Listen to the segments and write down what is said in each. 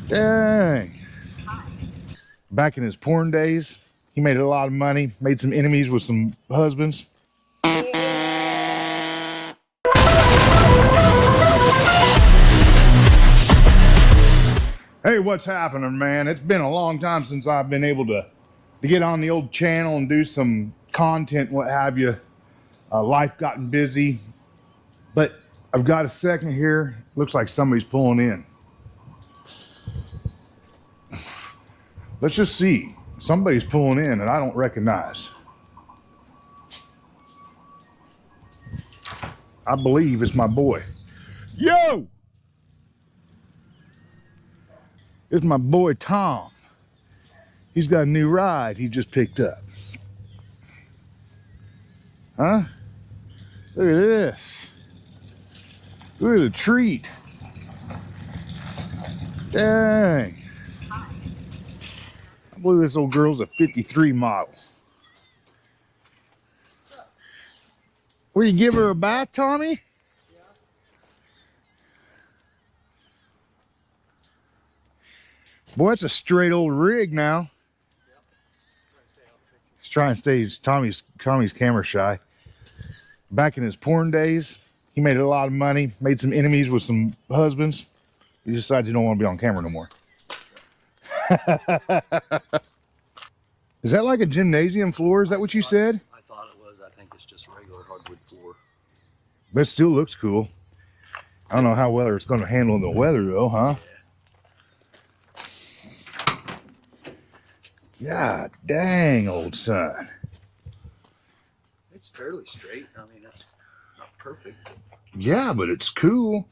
Dang. Back in his porn days, he made a lot of money, made some enemies with some husbands. Hey, what's happening, man? It's been a long time since I've been able to get on the old channel and do some content, what have you. Life gotten busy, but I've got a second here. Looks like somebody's pulling in. Let's just see. Somebody's pulling in and I don't recognize. I believe it's my boy. Yo! It's my boy Tom. He's got a new ride he just picked up. Huh? Look at this. Look at the treat. Dang. I believe this old girl's a 53 model. Will you give her a bath, Tommy? Yeah. Boy, that's a straight old rig now. Yep. He's trying to stay. Tommy's camera shy. Back in his porn days, he made a lot of money, made some enemies with some husbands. He decides he don't want to be on camera no more. Is that like a gymnasium floor? Is that what you said? I thought it was. I think it's just regular hardwood floor. But it still looks cool. I don't know how well it's going to handle the weather though, huh? Yeah. God dang, old son. It's fairly straight. I mean, it's not perfect. Yeah, but it's cool.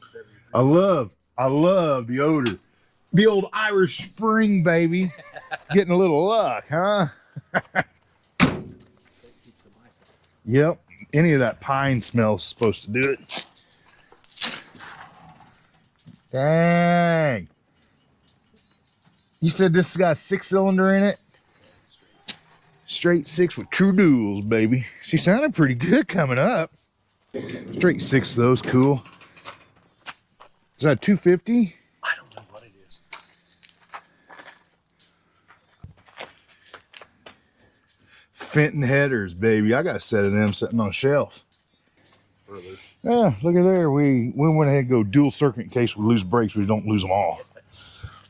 I love the odor. The old Irish Spring, baby. Getting a little luck, huh? Yep. Any of that pine smell is supposed to do it. Dang. You said this has got a 6-cylinder in it? Straight 6 with true duals, baby. She sounded pretty good coming up. Straight 6 though is cool. Is that 250? I don't know what it is. Fenton headers, baby. I got a set of them sitting on a shelf. Really? Yeah, look at there. We went ahead and go dual circuit in case we lose brakes. We don't lose them all.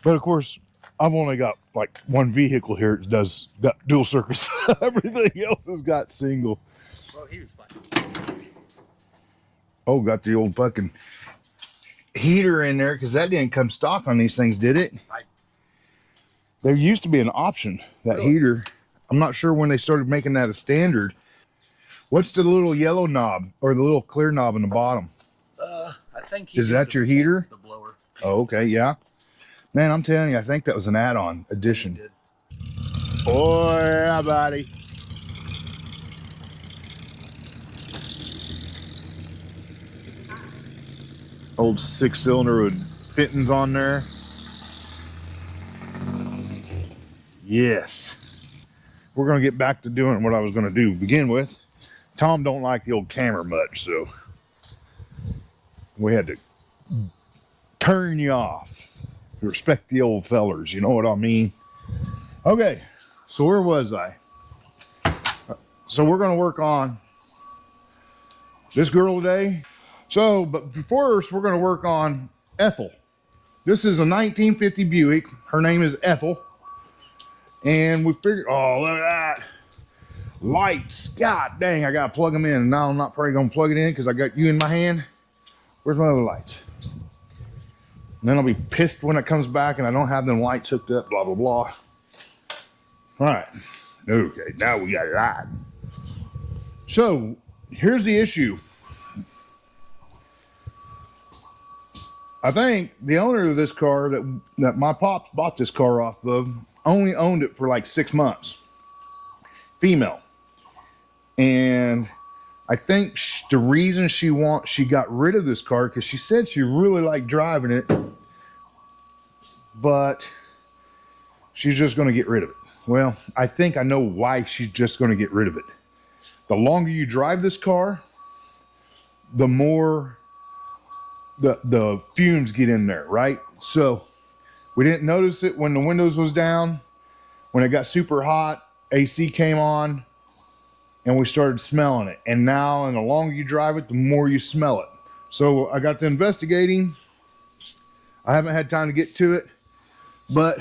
But of course, I've only got like one vehicle here that does got dual circuits. Everything else has got single. Well, he was fine. Oh, got the old fucking heater in there because that didn't come stock on these things, did it? Right. There used to be an option, that Really? heater. I'm not sure when they started making that a standard. What's the little yellow knob or the little clear knob in the bottom? I think Is that your heater? The blower. Oh, okay, yeah. Man, I'm telling you, I think that was an add-on addition. Oh, yeah, buddy. Old 6-cylinder with fittings on there. Yes. We're going to get back to doing what I was going to do to begin with. Tom don't like the old camera much, so we had to turn you off. Respect the old fellers, you know what I mean? Okay, so where was I? So we're going to work on this girl today. So, but first we're going to work on Ethel. This is a 1950 Buick. Her name is Ethel. And we figured, oh, look at that. Lights. God dang, I got to plug them in. And now I'm not probably going to plug it in because I got you in my hand. Where's my other lights? And then I'll be pissed when it comes back and I don't have them lights hooked up, blah, blah, blah. All right. Okay, now we got it right. So, here's the issue. I think the owner of this car that my pops bought this car off of only owned it for like 6 months. Female. And I think the reason she got rid of this car because she said she really liked driving it, but she's just going to get rid of it. Well, I think I know why she's just going to get rid of it. The longer you drive this car, the more the fumes get in there, right? So We didn't notice it when the windows was down. When it got super hot, AC came on and we started smelling it. And now, and the longer you drive it, the more you smell it. So I got to investigating. I haven't had time to get to it, but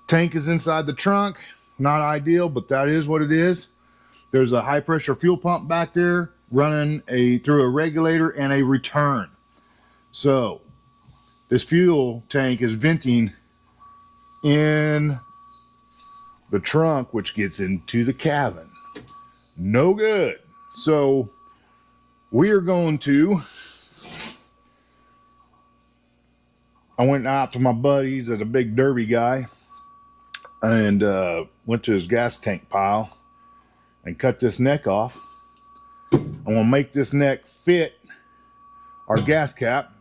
tank is inside the trunk. Not ideal, but that is what it is. There's a high pressure fuel pump back there running through a regulator and a return. So this fuel tank is venting in the trunk, which gets into the cabin. No good. So we are going to, I went out to my buddies as a big derby guy and went to his gas tank pile and cut this neck off. I'm gonna make this neck fit our gas cap,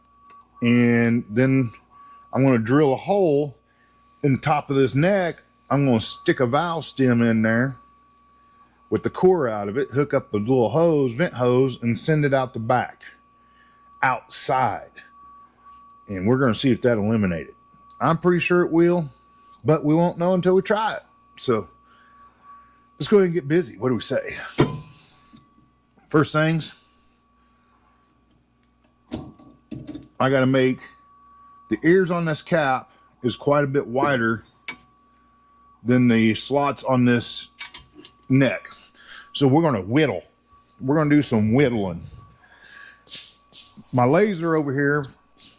and then I'm gonna drill a hole in the top of this neck. I'm gonna stick a valve stem in there with the core out of it, hook up the little hose, vent hose, and send it out the back, outside. And we're gonna see if that eliminates it. I'm pretty sure it will, but we won't know until we try it. So let's go ahead and get busy. What do we say? First things, I got to make the ears on this cap is quite a bit wider than the slots on this neck. So we're going to whittle. We're going to do some whittling. My laser over here,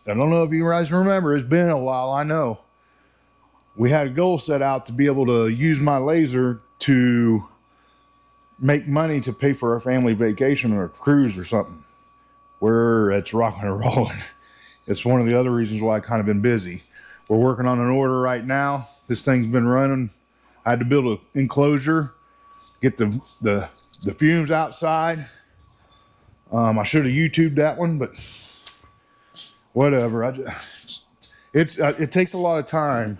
I don't know if you guys remember, it's been a while, I know. We had a goal set out to be able to use my laser to make money to pay for our family vacation or a cruise or something where it's rocking and rolling. It's one of the other reasons why I kind of been busy. We're working on an order right now. This thing's been running. I had to build an enclosure, get the fumes outside. I should have YouTubed that one, but whatever. It takes a lot of time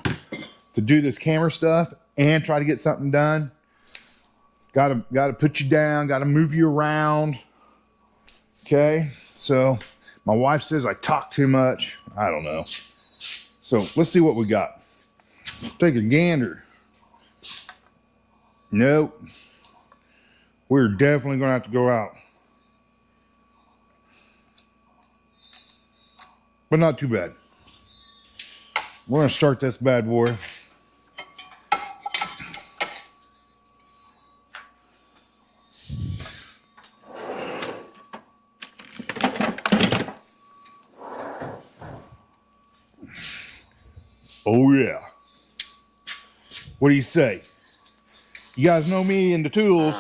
to do this camera stuff and try to get something done. Gotta put you down, gotta move you around. Okay, so my wife says I talk too much. I don't know. So let's see what we got. Take a gander. Nope. We're definitely gonna have to go out. But not too bad. We're gonna start this bad boy. Oh yeah. What do you say? You guys know me and the tools.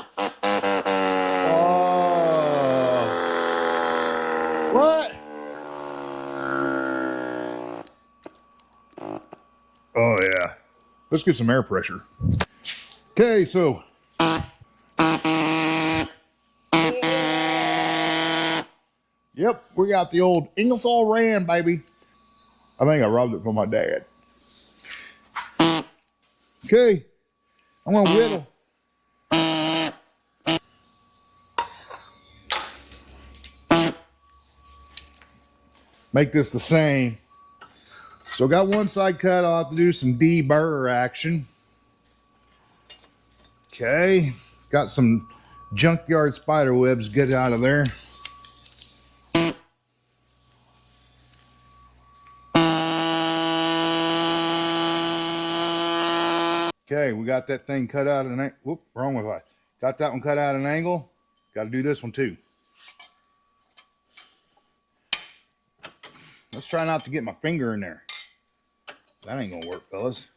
What? Oh yeah. Let's get some air pressure. Okay, so yep, we got the old Ingersoll Rand, baby. I think I robbed it from my dad. Okay, I'm gonna whittle. Make this the same. So got one side cut. I'll have to do some deburr action. Okay, got some junkyard spider webs. Get out of there. Okay, we got that thing cut out at an angle. Whoop, wrong with that. Got that one cut out at an angle. Got to do this one too. Let's try not to get my finger in there. That ain't gonna work, fellas.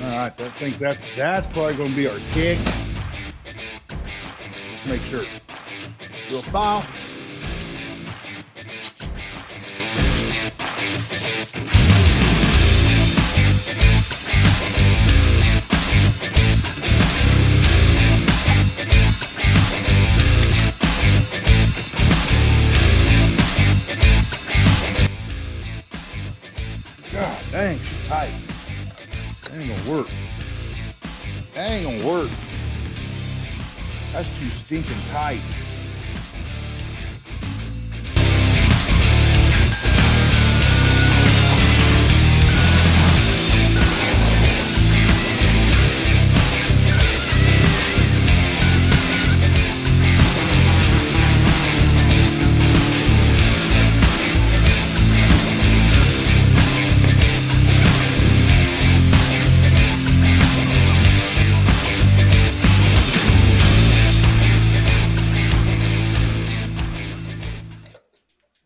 All right, I think that's probably gonna be our kick. Let's make sure. Do a file. God dang, she's tight. That ain't gonna work. That ain't gonna work. That's too stinking tight.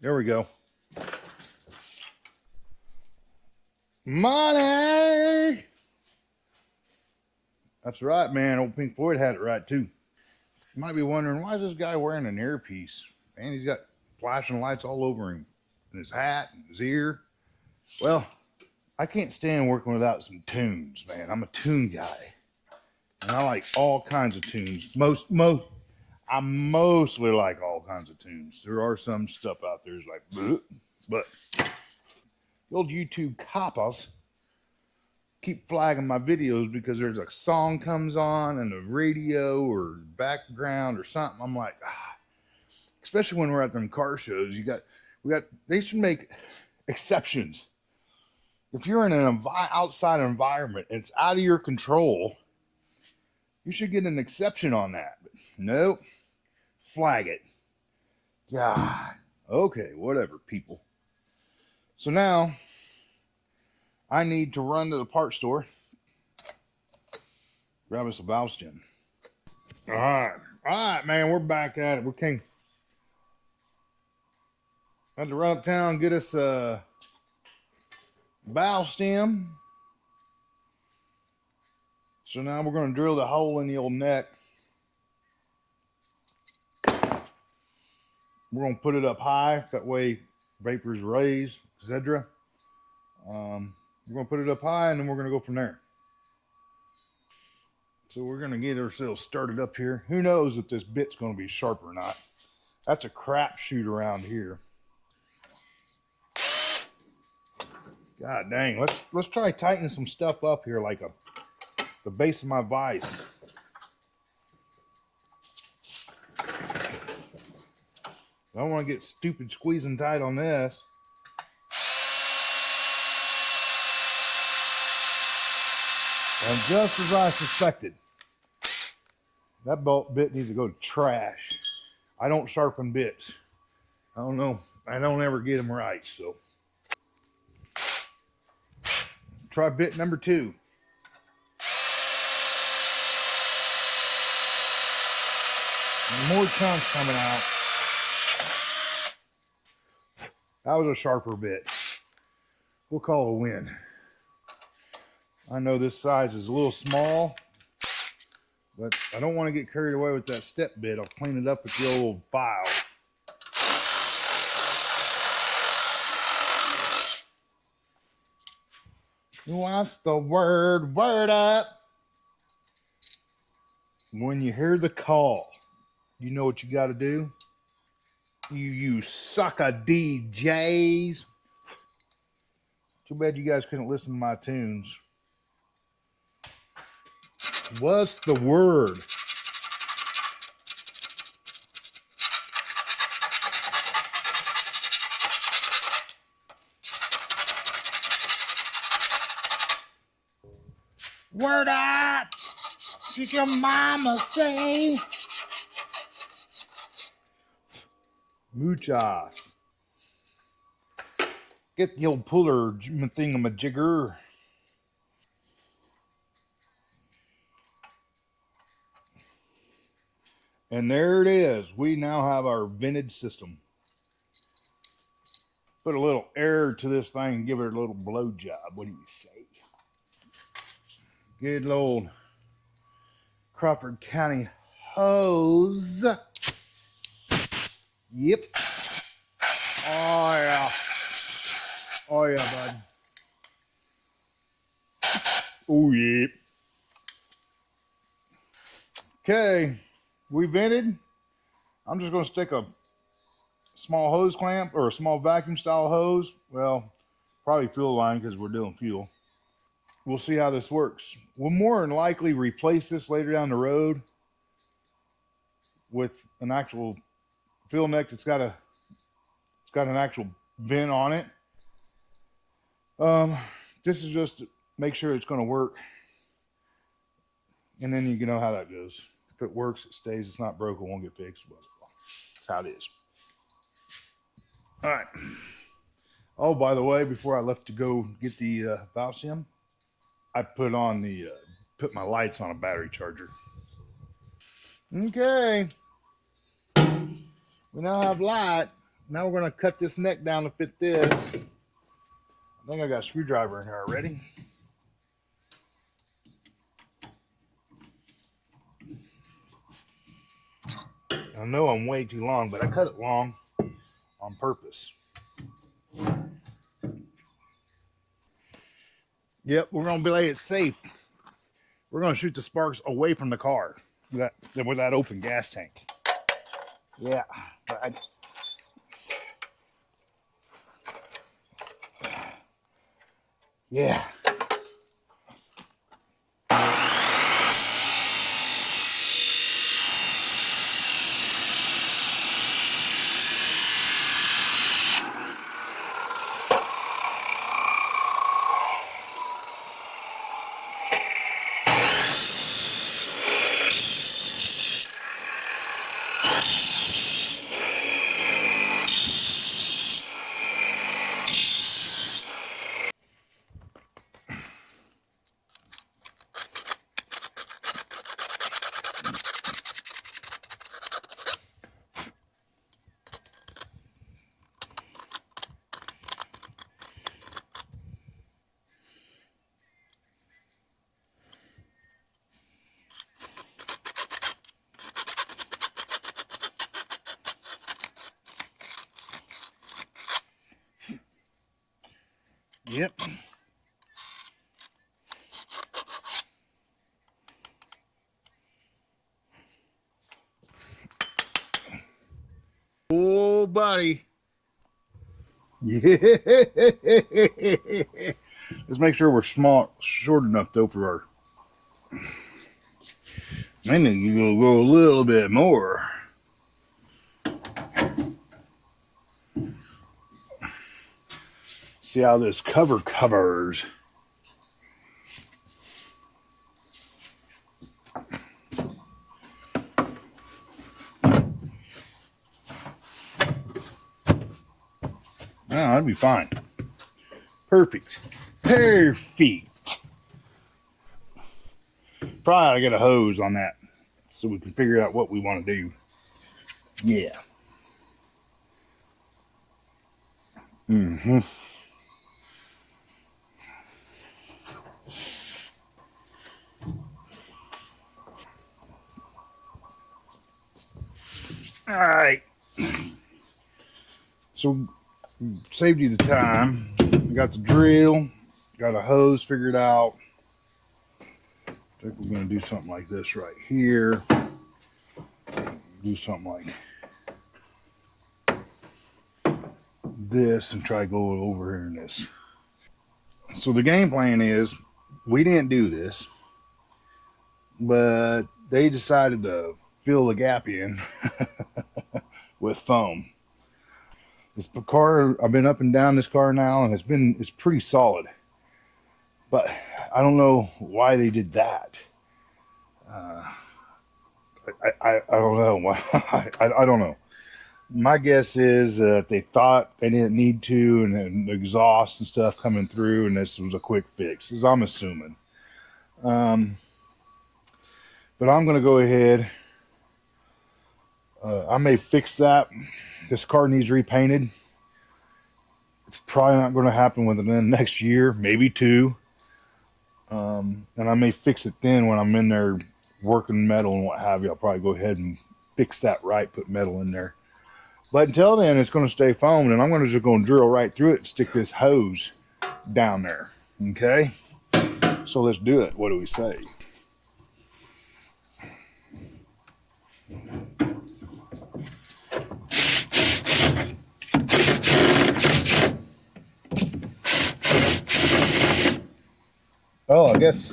There we go. Money! That's right, man. Old Pink Floyd had it right, too. You might be wondering, why is this guy wearing an earpiece? Man, he's got flashing lights all over him, in his hat, and his ear. Well, I can't stand working without some tunes, man. I'm a tune guy. And I like all kinds of tunes. I mostly like all kinds of tunes. There are some stuff out there that's like, bleh, but the old YouTube coppers keep flagging my videos because there's a song comes on and the radio or background or something. I'm like, especially when we're at them car shows, they should make exceptions. If you're in an outside environment, it's out of your control. You should get an exception on that. But nope, flag it. God, okay, whatever, people. So now I need to run to the parts store, grab us a valve stem. All right, man, we're back at it. We came. Had to run uptown, get us a valve stem. So now we're going to drill the hole in the old neck. We're going to put it up high. That way vapors raise, etc. We're going to put it up high and then we're going to go from there. So we're going to get ourselves started up here. Who knows if this bit's going to be sharp or not. That's a crapshoot around here. God dang. Let's try tightening some stuff up here like the base of my vise. I don't want to get stupid squeezing tight on this. And just as I suspected, that bit needs to go to trash. I don't sharpen bits. I don't know. I don't ever get them right, so. Try bit number 2. More chunks coming out. That was a sharper bit. We'll call it a win. I know this size is a little small, but I don't want to get carried away with that step bit. I'll clean it up with the old file. What's the word? Word up. When you hear the call, you know what you got to do? You sucker DJs. Too bad you guys couldn't listen to my tunes. What's the word? Word up! Did your mama say? Muchas. Get the old puller thingamajigger. And there it is. We now have our vintage system. Put a little air to this thing and give it a little blow job. What do you say? Good old Crawford County hose. Yep. Oh yeah. Oh yeah, bud. Oh yeah. Okay, we vented. I'm just going to stick a small hose clamp or a small vacuum style hose. Well, probably fuel line because we're doing fuel. We'll see how this works. We'll more than likely replace this later down the road. with an actual fill neck. It's got an actual vent on it. This is just to make sure it's going to work, and then you know how that goes. If it works, it stays. It's not broken, won't get fixed. Blah, blah, blah. That's how it is. All right. Oh, by the way, before I left to go get the valve sim, I put my lights on a battery charger. Okay. We now have light. Now we're going to cut this neck down to fit this. I think I got a screwdriver in here already. I know I'm way too long, but I cut it long on purpose. Yep, we're going to play it safe. We're going to shoot the sparks away from the car with that open gas tank. Yeah. Yeah. Yep. Oh, buddy. Yeah. Let's make sure we're short enough though for our. Maybe you go a little bit more. See how this covers. Oh, that'd be fine. Perfect. Probably ought to get a hose on that so we can figure out what we want to do. Yeah. Mm-hmm. All right. So saved you the time. We got the drill, got a hose figured out. I think we're going to do something like this right here. Do something like this and try to go over here in this. So the game plan is we didn't do this, but they decided to fill the gap in with foam. This car, I've been up and down this car now, and it's pretty solid. But I don't know why they did that. I don't know why. I don't know. My guess is they thought they didn't need to, and then the exhaust and stuff coming through, and this was a quick fix, as I'm assuming. But I'm going to go ahead. I may fix that. This car needs repainted. It's probably not going to happen within the next year, maybe two. And I may fix it then when I'm in there working metal and what have you. I'll probably go ahead and fix that right, put metal in there. But until then, it's going to stay foamed, and I'm going to just go and drill right through it and stick this hose down there. Okay? So let's do it. What do we say? Oh, I guess.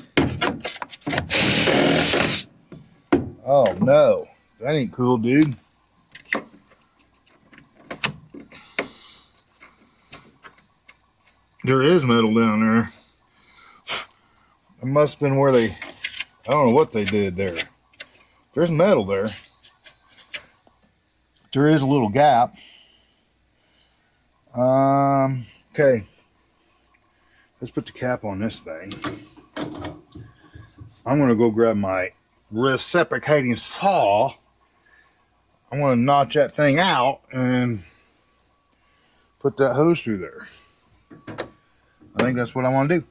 Oh, no. That ain't cool, dude. There is metal down there. It must have been where they, I don't know what they did there. There's metal there. There is a little gap. Okay. Let's put the cap on this thing. I'm going to go grab my reciprocating saw. I'm going to notch that thing out and put that hose through there. I think that's what I want to do.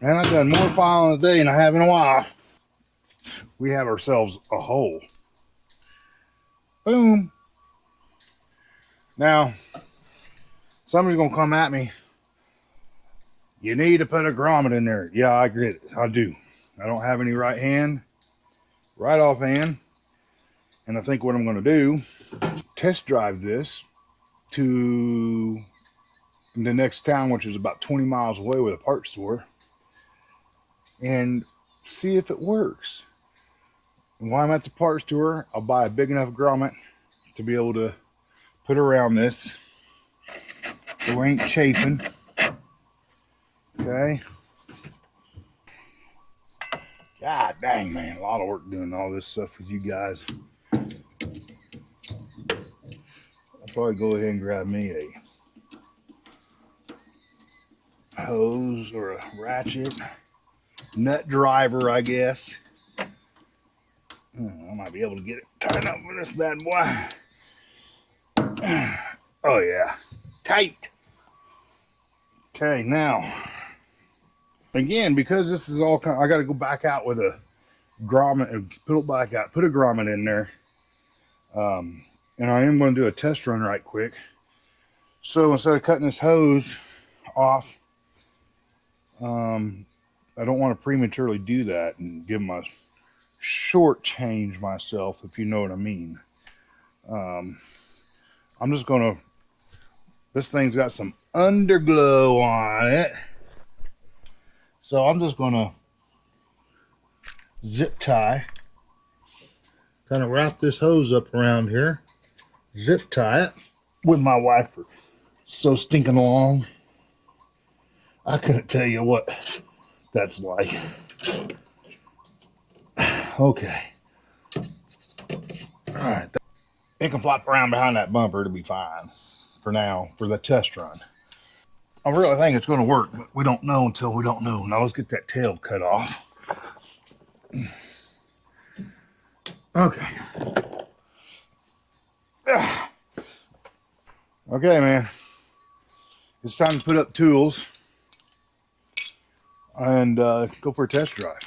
And I've done more filing today than I have in a while. We have ourselves a hole. Boom. Now, somebody's going to come at me. You need to put a grommet in there. Yeah, I get it. I do. I don't have any right offhand. And I think what I'm going to do, test drive this to the next town, which is about 20 miles away with a parts store, and see if it works. And while I'm at the parts store, I'll buy a big enough grommet to be able to put around this so we ain't chafing. Okay. God dang, man, a lot of work doing all this stuff with you guys. I'll probably go ahead and grab me a hose or a ratchet, nut driver, I guess. I might be able to get it tied up with this bad boy. Oh yeah, tight. Okay, now again, because this is all I got to go back out with a grommet and put it back out, put a grommet in there. And I am going to do a test run right quick. So instead of cutting this hose off, I don't want to prematurely do that and give my short change myself, if you know what I mean. I'm just going to, this thing's got some underglow on it. So I'm just going to zip tie, kind of wrap this hose up around here, zip tie it with my wife for so stinking long. I couldn't tell you what that's like. Okay. All right. It can flop around behind that bumper to be fine for now, for the test run. I really think it's going to work, but we don't know until we don't know. Now let's get that tail cut off. Okay. Okay, man. It's time to put up tools and go for a test drive.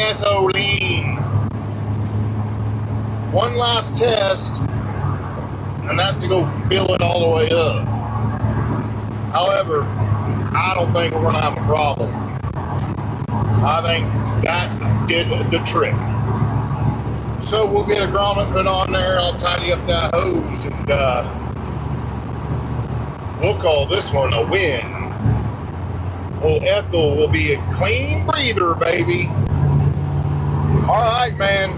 gasoline. One last test, and that's to go fill it all the way up. However, I don't think we're gonna have a problem. I think that did the trick. So we'll get a grommet put on there. I'll tidy up that hose, and we'll call this one a win. Old Ethel will be a clean breather, baby. All right, man.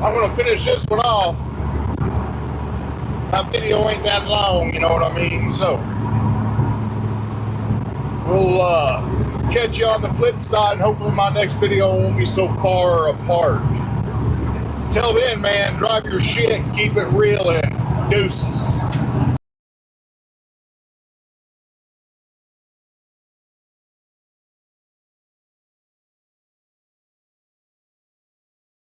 I'm gonna finish this one off. My video ain't that long, you know what I mean? So we'll catch you on the flip side, and hopefully my next video won't be so far apart. Till then, man, drive your shit, keep it real, and deuces.